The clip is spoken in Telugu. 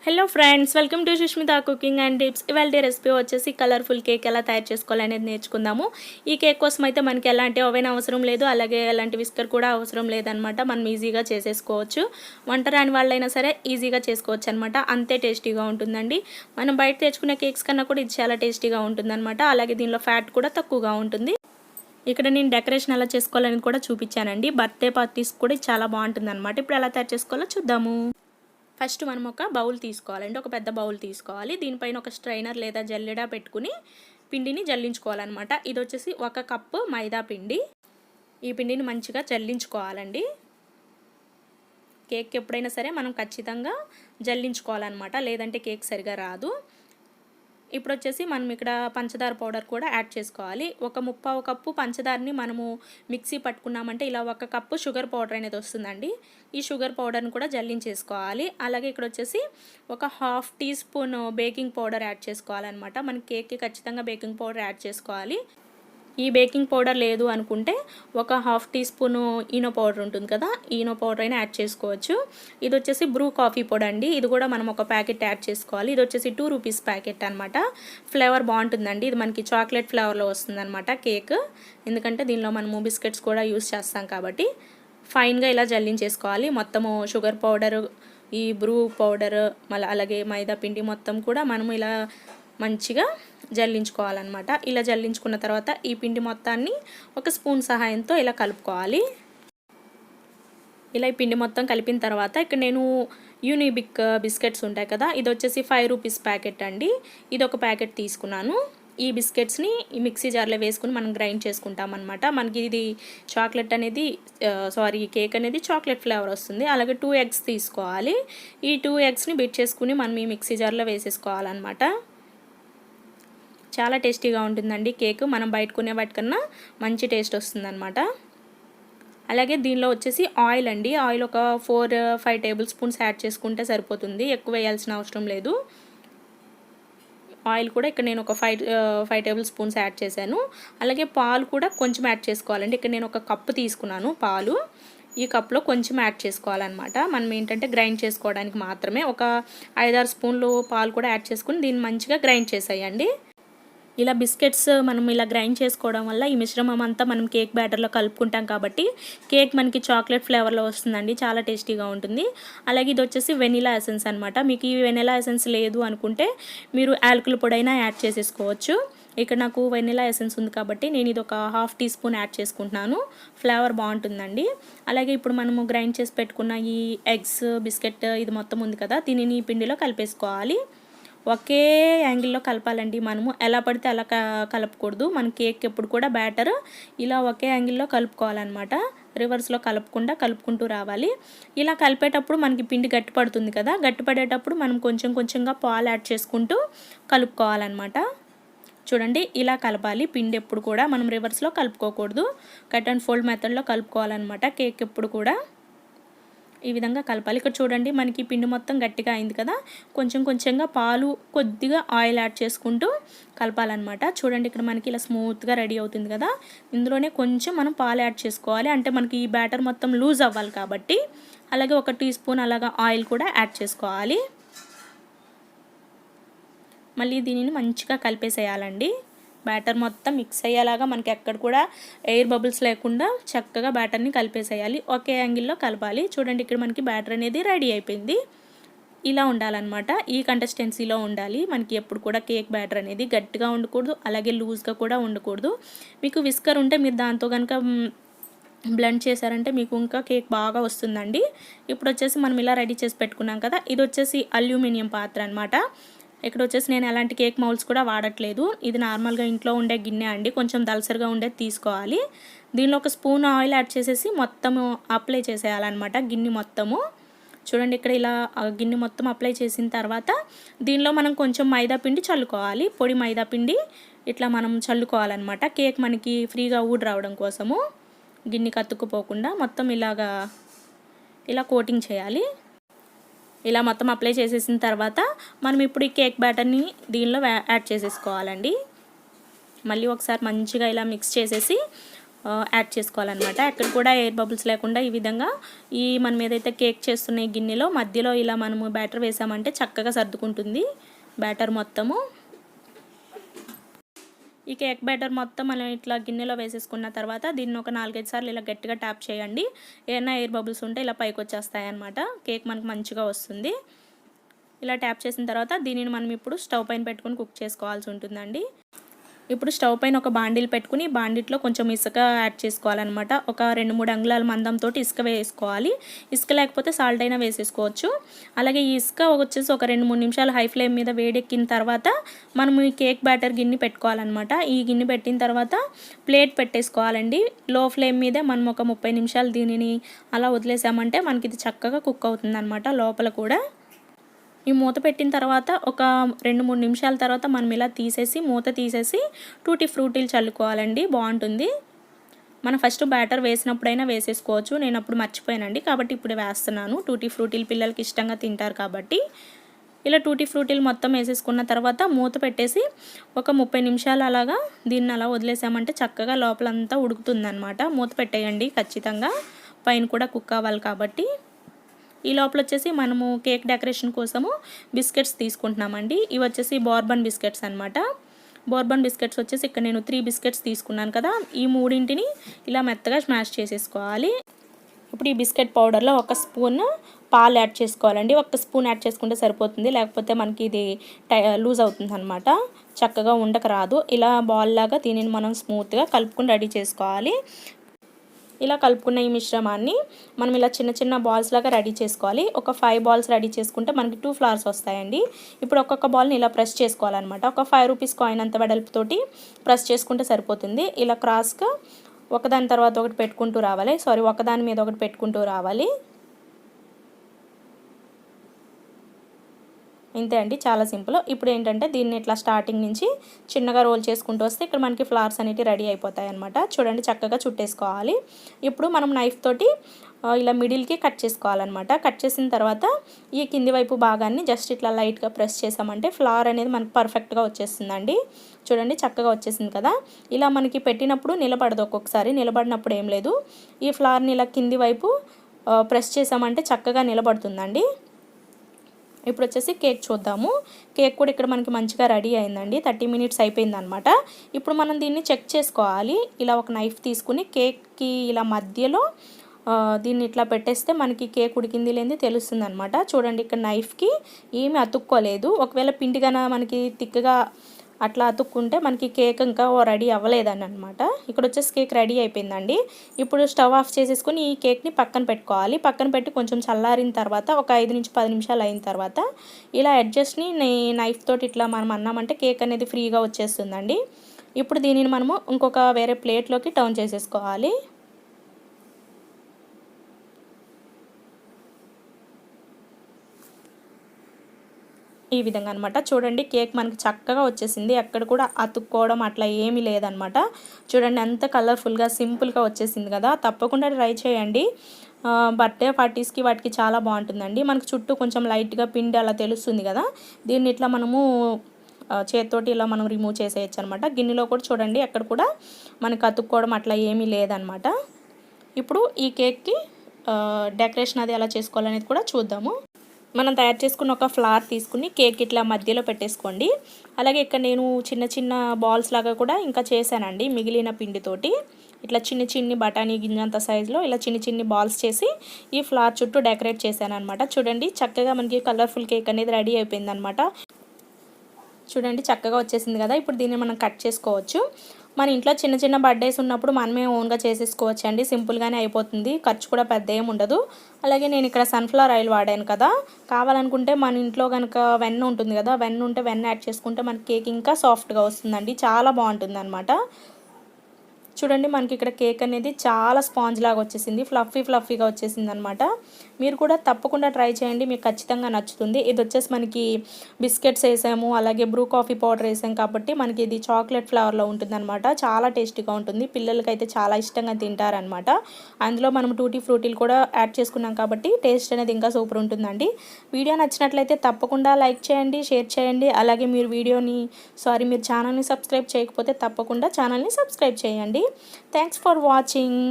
Hello friends, welcome to Sushmita cooking and tips. ఇవాళ రెసిపీ వచ్చేసి కలర్ఫుల్ కేక్ ఎలా తయారు చేసుకోవాలనేది నేర్చుకుందాము. ఈ కేక్ కోసం అయితే మనకి ఎలాంటి ఓవెన్ అవసరం లేదు, అలాగే ఎలాంటి విస్కర్ కూడా అవసరం లేదనమాట. మనం ఈజీగా చేసేసుకోవచ్చు. వంట రాని వాళ్ళైనా సరే ఈజీగా చేసుకోవచ్చు అనమాట. అంతే టేస్టీగా ఉంటుందండి. మనం బయట తెచ్చుకునే కేక్స్ కన్నా కూడా ఇది చాలా టేస్టీగా ఉంటుందన్నమాట. అలాగే దీనిలో ఫ్యాట్ కూడా తక్కువగా ఉంటుంది. ఇక్కడ నేను డెకరేషన్ ఎలా చేసుకోవాలని కూడా చూపించానండి. బర్త్డే పార్టీస్ కూడా చాలా బాగుంటుంది అనమాట. ఇప్పుడు ఎలా తయారు చేసుకోవాలో చూద్దాము. ఫస్ట్ మనం ఒక బౌల్ తీసుకోవాలండి. ఒక పెద్ద బౌల్ తీసుకోవాలి. దీనిపైన ఒక స్ట్రైనర్ లేదా జల్లెడ పెట్టుకుని పిండిని జల్లించుకోవాలన్నమాట. ఇది వచ్చేసి 1 కప్పు మైదా పిండి. ఈ పిండిని మంచిగా జల్లించుకోవాలండి. కేక్ ఎప్పుడైనా సరే మనం ఖచ్చితంగా జల్లించుకోవాలన్నమాట, లేదంటే కేక్ సరిగా రాదు. ఇప్పుడు వచ్చేసి మనం ఇక్కడ పంచదార పౌడర్ కూడా యాడ్ చేసుకోవాలి. ఒక 3/4 కప్పు పంచదారని మనము మిక్సీ పట్టుకున్నామంటే ఇలా 1 కప్పు షుగర్ పౌడర్ అనేది వస్తుందండి. ఈ షుగర్ పౌడర్ని కూడా జల్లించేసుకోవాలి. అలాగే ఇక్కడ వచ్చేసి ఒక 1/2 teaspoon baking powder add చేసుకోవాలన్నమాట. మన కేక్కి ఖచ్చితంగా బేకింగ్ పౌడర్ యాడ్ చేసుకోవాలి. ఈ బేకింగ్ పౌడర్ లేదు అనుకుంటే ఒక 1/2 టీ స్పూను ఈనో పౌడర్ ఉంటుంది కదా, ఈనో పౌడర్ అయినా యాడ్ చేసుకోవచ్చు. ఇది వచ్చేసి బ్రూ కాఫీ పొడి అండి. ఇది కూడా మనం ఒక ప్యాకెట్ యాడ్ చేసుకోవాలి. ఇది వచ్చేసి 2 రూపీస్ ప్యాకెట్ అనమాట. ఫ్లేవర్ బాగుంటుందండి. ఇది మనకి చాక్లెట్ ఫ్లేవర్లో వస్తుందన్నమాట కేక్. ఎందుకంటే దీనిలో మనము బిస్కెట్స్ కూడా యూస్ చేస్తాం కాబట్టి ఫైన్గా ఇలా జల్లించేసుకోవాలి. మొత్తము షుగర్ పౌడరు, ఈ బ్రూ పౌడర్, మళ్ళీ అలాగే మైదా పిండి మొత్తం కూడా మనము ఇలా మంచిగా జల్లించుకోవాలన్నమాట. ఇలా జల్లించుకున్న తర్వాత ఈ పిండి మొత్తాన్ని ఒక స్పూన్ సహాయంతో ఇలా కలుపుకోవాలి. ఇలా ఈ పిండి మొత్తం కలిపిన తర్వాత ఇక్కడ నేను యూనిబిక్ బిస్కెట్స్ ఉంటాయి కదా, ఇది వచ్చేసి 5 రూపీస్ ప్యాకెట్ అండి. ఇది ఒక ప్యాకెట్ తీసుకున్నాను. ఈ బిస్కెట్స్ని ఈ మిక్సీ జార్లో వేసుకుని మనం గ్రైండ్ చేసుకుంటాం అనమాట. మనకి ఇది చాక్లెట్ అనేది కేక్ అనేది చాక్లెట్ ఫ్లేవర్ వస్తుంది. అలాగే 2 ఎగ్స్ తీసుకోవాలి. ఈ 2 ఎగ్స్ని బీట్ చేసుకుని మనం ఈ మిక్సీ జార్లో వేసేసుకోవాలన్నమాట. చాలా టేస్టీగా ఉంటుందండి కేక్. మనం బయట కొనే వాటికన్నా మంచి టేస్ట్ వస్తుందన్నమాట. అలాగే దీనిలో వచ్చేసి ఆయిల్ అండి. ఆయిల్ ఒక 4-5 టేబుల్ స్పూన్స్ యాడ్ చేసుకుంటే సరిపోతుంది. ఎక్కువ వేయాల్సిన అవసరం లేదు. ఆయిల్ కూడా ఇక్కడ నేను ఒక 5 టేబుల్ స్పూన్స్ యాడ్ చేశాను. అలాగే పాలు కూడా కొంచెం యాడ్ చేసుకోవాలండి. ఇక్కడ నేను ఒక కప్పు తీసుకున్నాను పాలు. ఈ కప్లో కొంచెం యాడ్ చేసుకోవాలన్నమాట. మనం ఏంటంటే గ్రైండ్ చేసుకోవడానికి మాత్రమే. ఒక 5-6 స్పూన్లు పాలు కూడా యాడ్ చేసుకుని దీన్ని మంచిగా గ్రైండ్ చేసేయండి. ఇలా బిస్కెట్స్ మనం ఇలా గ్రైండ్ చేసుకోవడం వల్ల ఈ మిశ్రమం అంతా మనం కేక్ బ్యాటర్లో కలుపుకుంటాం కాబట్టి కేక్ మనకి చాక్లెట్ ఫ్లేవర్లో వస్తుందండి. చాలా టేస్టీగా ఉంటుంది. అలాగే ఇది వచ్చేసి వెనిలా ఎసెన్స్ అనమాట. మీకు ఈ వెనిలా ఎసెన్స్ లేదు అనుకుంటే మీరు యాలకుల పొడి అయినా యాడ్ చేసేసుకోవచ్చు. ఇక్కడ నాకు వెనిలా ఎసెన్స్ ఉంది కాబట్టి నేను ఇది ఒక 1/2 టీ స్పూన్ యాడ్ చేసుకుంటున్నాను. ఫ్లేవర్ బాగుంటుందండి. అలాగే ఇప్పుడు మనము గ్రైండ్ చేసి పెట్టుకున్న ఈ ఎగ్స్ బిస్కెట్ ఇది మొత్తం ఉంది కదా, దీనిని ఈ పిండిలో కలిపేసుకోవాలి. ఒకే యాంగిల్లో కలపాలండి. మనము ఎలా పడితే అలా కలపకూడదు. మన కేక్ ఎప్పుడు కూడా బ్యాటర్ ఇలా ఒకే యాంగిల్లో కలుపుకోవాలన్నమాట. రివర్స్లో కలుపుకుంటూ రావాలి. ఇలా కలిపేటప్పుడు మనకి పిండి గట్టిపడుతుంది కదా, గట్టిపడేటప్పుడు మనం కొంచెం కొంచెంగా పాలు యాడ్ చేసుకుంటూ కలుపుకోవాలన్నమాట. చూడండి, ఇలా కలపాలి. పిండి ఎప్పుడు కూడా మనం రివర్స్లో కలుపుకోకూడదు. కట్ అండ్ ఫోల్డ్ మెథడ్లో కలుపుకోవాలన్నమాట. కేక్ ఎప్పుడు కూడా ఈ విధంగా కలపాలి. ఇక్కడ చూడండి, మనకి పిండి మొత్తం గట్టిగా అయింది కదా, కొంచెం కొంచెంగా పాలు కొద్దిగా ఆయిల్ యాడ్ చేసుకుంటూ కలపాలన్నమాట. చూడండి, ఇక్కడ మనకి ఇలా స్మూత్గా రెడీ అవుతుంది కదా, ఇందులోనే కొంచెం మనం పాలు యాడ్ చేసుకోవాలి. అంటే మనకి ఈ బ్యాటర్ మొత్తం లూజ్ అవ్వాలి కాబట్టి. అలాగే 1 టీ స్పూన్ అలాగా ఆయిల్ కూడా యాడ్ చేసుకోవాలి. మళ్ళీ దీనిని మంచిగా కలిపేసేయాలండి. బ్యాటర్ మొత్తం మిక్స్ అయ్యేలాగా మనకి ఎక్కడ కూడా ఎయిర్ బబుల్స్ లేకుండా చక్కగా బ్యాటర్ని కలిపేసేయాలి. ఒకే యాంగిల్లో కలపాలి. చూడండి, ఇక్కడ మనకి బ్యాటర్ అనేది రెడీ అయిపోయింది. ఇలా ఉండాలన్నమాట. ఈ కన్సిస్టెన్సీలో ఉండాలి. మనకి ఎప్పుడు కూడా కేక్ బ్యాటర్ అనేది గట్టిగా ఉండకూడదు, అలాగే లూజ్గా కూడా ఉండకూడదు. మీకు విస్కర్ ఉంటే మీరు దాంతో కనుక బ్లెండ్ చేశారంటే మీకు ఇంకా కేక్ బాగా వస్తుందండి. ఇప్పుడు వచ్చేసి మనం ఇలా రెడీ చేసి పెట్టుకున్నాం కదా, ఇది వచ్చేసి అల్యూమినియం పాత్ర అనమాట. ఇక్కడ వచ్చేసి నేను ఎలాంటి కేక్ మౌల్డ్స్ కూడా వాడట్లేదు. ఇది నార్మల్గా ఇంట్లో ఉండే గిన్నె అండి. కొంచెం దలసరిగా ఉండేది తీసుకోవాలి. దీనిలో ఒక స్పూన్ ఆయిల్ యాడ్ చేసేసి మొత్తము అప్లై చేసేయాలన్నమాట గిన్నె మొత్తము. చూడండి, ఇక్కడ ఇలా గిన్నె మొత్తం అప్లై చేసిన తర్వాత దీనిలో మనం కొంచెం మైదా పిండి చల్లుకోవాలి. పొడి మైదా పిండి ఇట్లా మనం చల్లుకోవాలన్నమాట. కేక్ మనకి ఫ్రీగా ఊడి రావడం కోసము గిన్నెకి అతుక్కుపోకుండా మొత్తం ఇలా కోటింగ్ చేయాలి. ఇలా మొత్తం అప్లై చేసేసిన తర్వాత మనం ఇప్పుడు ఈ కేక్ బ్యాటర్ని దీనిలో యాడ్ చేసేసుకోవాలండి. మళ్ళీ ఒకసారి మంచిగా ఇలా మిక్స్ చేసేసి యాడ్ చేసుకోవాలన్నమాట. ఎక్కడ కూడా ఎయిర్ బబుల్స్ లేకుండా ఈ విధంగా మనం ఏదైతే కేక్ చేస్తున్న ఈ గిన్నెలో మధ్యలో ఇలా మనము బ్యాటర్ వేసామంటే చక్కగా సర్దుకుంటుంది బ్యాటర్ మొత్తము. ఈ కేక్ బ్యాటర్ మొత్తం మనం ఇట్లా గిన్నెలో వేసేసుకున్న తర్వాత దీన్ని ఒక 4-5 సార్లు ఇలా గట్టిగా ట్యాప్ చేయండి. ఏమైనా ఎయిర్ బబుల్స్ ఉంటే ఇలా పైకి వచ్చేస్తాయి అన్నమాట. కేక్ మనకు మంచిగా వస్తుంది. ఇలా ట్యాప్ చేసిన తర్వాత దీనిని మనం ఇప్పుడు స్టవ్ పైన పెట్టుకొని కుక్ చేసుకోవాల్సి ఉంటుందండి. ఇప్పుడు స్టవ్ పైన ఒక బాండిల్ పెట్టుకుని బాండిట్లో కొంచెం ఇసుక యాడ్ చేసుకోవాలన్నమాట. ఒక 2-3 అంగుళాల మందంతో ఇసుక వేసుకోవాలి. ఇసుక లేకపోతే సాల్ట్ అయినా వేసేసుకోవచ్చు. అలాగే ఈ ఇసుక వచ్చేసి ఒక 2-3 నిమిషాలు హై ఫ్లేమ్ మీద వేడెక్కిన తర్వాత మనం ఈ కేక్ బ్యాటర్ గిన్నె పెట్టుకోవాలన్నమాట. ఈ గిన్నె పెట్టిన తర్వాత ప్లేట్ పెట్టేసుకోవాలండి. లో ఫ్లేమ్ మీద మనం ఒక 30 నిమిషాలు దీనిని అలా వదిలేసామంటే మనకి ఇది చక్కగా కుక్ అవుతుంది అన్నమాట లోపల కూడా. ఈ మూత పెట్టిన తర్వాత ఒక 2-3 నిమిషాల తర్వాత మనం ఇలా తీసేసి మూత తీసేసి టూటీ ఫ్రూటీలు చల్లుకోవాలండి. బాగుంటుంది. మనం ఫస్ట్ బ్యాటర్ వేసినప్పుడైనా వేసేసుకోవచ్చు. నేను అప్పుడు మర్చిపోయానండి కాబట్టి ఇప్పుడు వేస్తున్నాను. టూటీ ఫ్రూటీలు పిల్లలకి ఇష్టంగా తింటారు కాబట్టి. ఇలా టూటీ ఫ్రూటీలు మొత్తం వేసేసుకున్న తర్వాత మూత పెట్టేసి ఒక 30 నిమిషాలు అలాగా దీన్ని అలా వదిలేసామంటే చక్కగా లోపలంతా ఉడుకుతుందన్నమాట. మూత పెట్టేయండి ఖచ్చితంగా, పైన కూడా కుక్ అవ్వాలి కాబట్టి. ఈ లోపల వచ్చేసి మనము కేక్ డెకరేషన్ కోసము బిస్కెట్స్ తీసుకుంటున్నామండి. ఇవి వచ్చేసి బోర్బన్ బిస్కెట్స్ అనమాట. బోర్బన్ బిస్కెట్స్ వచ్చేసి ఇక్కడ నేను 3 బిస్కెట్స్ తీసుకున్నాను కదా, ఈ 3ని ఇలా మెత్తగా స్మాష్ చేసేసుకోవాలి. ఇప్పుడు ఈ బిస్కెట్ పౌడర్లో 1 స్పూన్ పాలు యాడ్ చేసుకోవాలండి. 1 స్పూన్ యాడ్ చేసుకుంటే సరిపోతుంది, లేకపోతే మనకి ఇది లూజ్ అవుతుంది అనమాట, చక్కగా ఉండక రాదు. ఇలా బాల్ లాగా దీనిని మనం స్మూత్గా కలుపుకొని రెడీ చేసుకోవాలి. ఇలా కలుపుకున్న ఈ మిశ్రమాన్ని మనం ఇలా చిన్న చిన్న బాల్స్ లాగా రెడీ చేసుకోవాలి. ఒక 5 బాల్స్ రెడీ చేసుకుంటే మనకి 2 ఫ్లవర్స్ వస్తాయండి. ఇప్పుడు ఒక్కొక్క బాల్ని ఇలా ప్రెస్ చేసుకోవాలన్నమాట. ఒక 5 రూపీస్ కాయిన్ అంత వెడల్పుతోటి ప్రెస్ చేసుకుంటే సరిపోతుంది. ఇలా క్రాస్గా ఒకదాని తర్వాత ఒకటి పెట్టుకుంటూ రావాలి. ఒకదాని మీద ఒకటి పెట్టుకుంటూ రావాలి. ఇంతే అండి, చాలా సింపుల్. ఇప్పుడు ఏంటంటే దీన్ని ఇట్లా స్టార్టింగ్ నుంచి చిన్నగా రోల్ చేసుకుంటూ వస్తే ఇక్కడ మనకి ఫ్లవర్స్ అనేవి రెడీ అయిపోతాయి అనమాట. చూడండి చక్కగా చుట్టేసుకోవాలి. ఇప్పుడు మనం నైఫ్ తోటి ఇలా మిడిల్కి కట్ చేసుకోవాలన్నమాట. కట్ చేసిన తర్వాత ఈ కింది వైపు భాగాన్ని జస్ట్ ఇట్లా లైట్గా ప్రెస్ చేసామంటే ఫ్లవర్ అనేది మనకు పర్ఫెక్ట్గా వచ్చేస్తుందండి. చూడండి చక్కగా వచ్చేసింది కదా. ఇలా మనకి పెట్టినప్పుడు నిలబడదు, ఒక్కొక్కసారి నిలబడినప్పుడు ఏం లేదు. ఈ ఫ్లవర్ని ఇలా కింది వైపు ప్రెస్ చేసామంటే చక్కగా నిలబడుతుందండి. ఇప్పుడు వచ్చేసి కేక్ చూద్దాము. కేక్ కూడా ఇక్కడ మనకి మంచిగా రెడీ అయిందండి. 30 మినిట్స్ అయిపోయింది అనమాట. ఇప్పుడు మనం దీన్ని చెక్ చేసుకోవాలి. ఇలా ఒక నైఫ్ తీసుకుని కేక్కి ఇలా మధ్యలో దీన్ని ఇట్లా పెట్టేస్తే మనకి కేక్ ఉడికింది లేనిది తెలుస్తుంది అనమాట. చూడండి ఇక్కడ నైఫ్కి ఏమీ అతుక్కోలేదు. ఒకవేళ పిండిగాన మనకి తిక్కగా అట్లా అతుక్కుంటే మనకి కేక్ ఇంకా రెడీ అవ్వలేదని అనమాట. ఇక్కడ వచ్చేసి కేక్ రెడీ అయిపోయిందండి. ఇప్పుడు స్టవ్ ఆఫ్ చేసేసుకుని ఈ కేక్ని పక్కన పెట్టుకోవాలి. పక్కన పెట్టి కొంచెం చల్లారిన తర్వాత ఒక 5-10 నిమిషాలు అయిన తర్వాత ఇలా ఎడ్జస్ట్ని నైఫ్ తోటి ఇట్లా మనం అన్నామంటే కేక్ అనేది ఫ్రీగా వచ్చేస్తుందండి. ఇప్పుడు దీనిని మనము ఇంకొక వేరే ప్లేట్లోకి టర్న్ చేసేసుకోవాలి. ఈ విధంగా అనమాట. చూడండి కేక్ మనకి చక్కగా వచ్చేసింది. ఎక్కడ కూడా అతుక్కోవడం అట్లా ఏమీ లేదనమాట. చూడండి ఎంత కలర్ఫుల్గా సింపుల్గా వచ్చేసింది కదా. తప్పకుండా ట్రై చేయండి. బర్త్డే పార్టీస్కి వాటికి చాలా బాగుంటుందండి. మనకు చుట్టూ కొంచెం లైట్గా పిండి అలా తెలుస్తుంది కదా, దీన్ని ఇట్లా మనము చేతితోటి ఇలా మనం రిమూవ్ చేసేయచ్చు అనమాట. గిన్నెలో కూడా చూడండి ఎక్కడ కూడా మనకు అతుక్కోవడం అట్లా ఏమీ లేదనమాట. ఇప్పుడు ఈ కేక్కి డెకరేషన్ అది ఎలా చేసుకోవాలనేది కూడా చూద్దాము. మనం తయారు చేసుకున్న ఒక ఫ్లవర్ తీసుకుని కేక్ ఇట్లా మధ్యలో పెట్టేసుకోండి. అలాగే ఇక్కడ నేను చిన్న చిన్న బాల్స్ లాగా కూడా ఇంకా చేశానండి మిగిలిన పిండితోటి. ఇట్లా చిన్ని బఠానీ గింజంత సైజులో ఇలా చిన్ని బాల్స్ చేసి ఈ ఫ్లవర్ చుట్టూ డెకరేట్ చేశాను అనమాట. చూడండి చక్కగా మనకి కలర్ఫుల్ కేక్ అనేది రెడీ అయిపోయింది అనమాట. చూడండి చక్కగా వచ్చేసింది కదా. ఇప్పుడు దీన్ని మనం కట్ చేసుకోవచ్చు. మన ఇంట్లో చిన్న బర్త్డేస్ ఉన్నప్పుడు మనమే ఓన్గా చేసేసుకోవచ్చు అండి. సింపుల్గానే అయిపోతుంది, ఖర్చు కూడా పెద్ద ఏమి ఉండదు. అలాగే నేను ఇక్కడ సన్ఫ్లవర్ ఆయిల్ వాడాను కదా, కావాలనుకుంటే మన ఇంట్లో కనుక వెన్న ఉంటుంది కదా, వెన్న ఉంటే వెన్న యాడ్ చేసుకుంటే మన కేక్ ఇంకా సాఫ్ట్గా వస్తుందండి, చాలా బాగుంటుంది అనమాట. చూడండి మనకి ఇక్కడ కేక్ అనేది చాలా స్పాంజ్ లాగా వచ్చేసింది, ఫ్లఫీగా వచ్చేసింది అనమాట. మీరు కూడా తప్పకుండా ట్రై చేయండి, మీకు ఖచ్చితంగా నచ్చుతుంది. ఇది వచ్చేసి మనకి బిస్కెట్స్ వేసాము, అలాగే బ్రూ కాఫీ పౌడర్ వేసాం కాబట్టి మనకి ఇది చాక్లెట్ ఫ్లేవర్లో ఉంటుందన్నమాట. చాలా టేస్టీగా ఉంటుంది, పిల్లలకైతే చాలా ఇష్టంగా తింటారనమాట. అందులో మనం టూటీ ఫ్రూటీలు కూడా యాడ్ చేసుకున్నాం కాబట్టి టేస్ట్ అనేది ఇంకా సూపర్ ఉంటుందండి. వీడియో నచ్చినట్లయితే తప్పకుండా లైక్ చేయండి, షేర్ చేయండి. అలాగే మీరు ఛానల్ని సబ్స్క్రైబ్ చేయకపోతే తప్పకుండా ఛానల్ని సబ్స్క్రైబ్ చేయండి. Thanks for watching.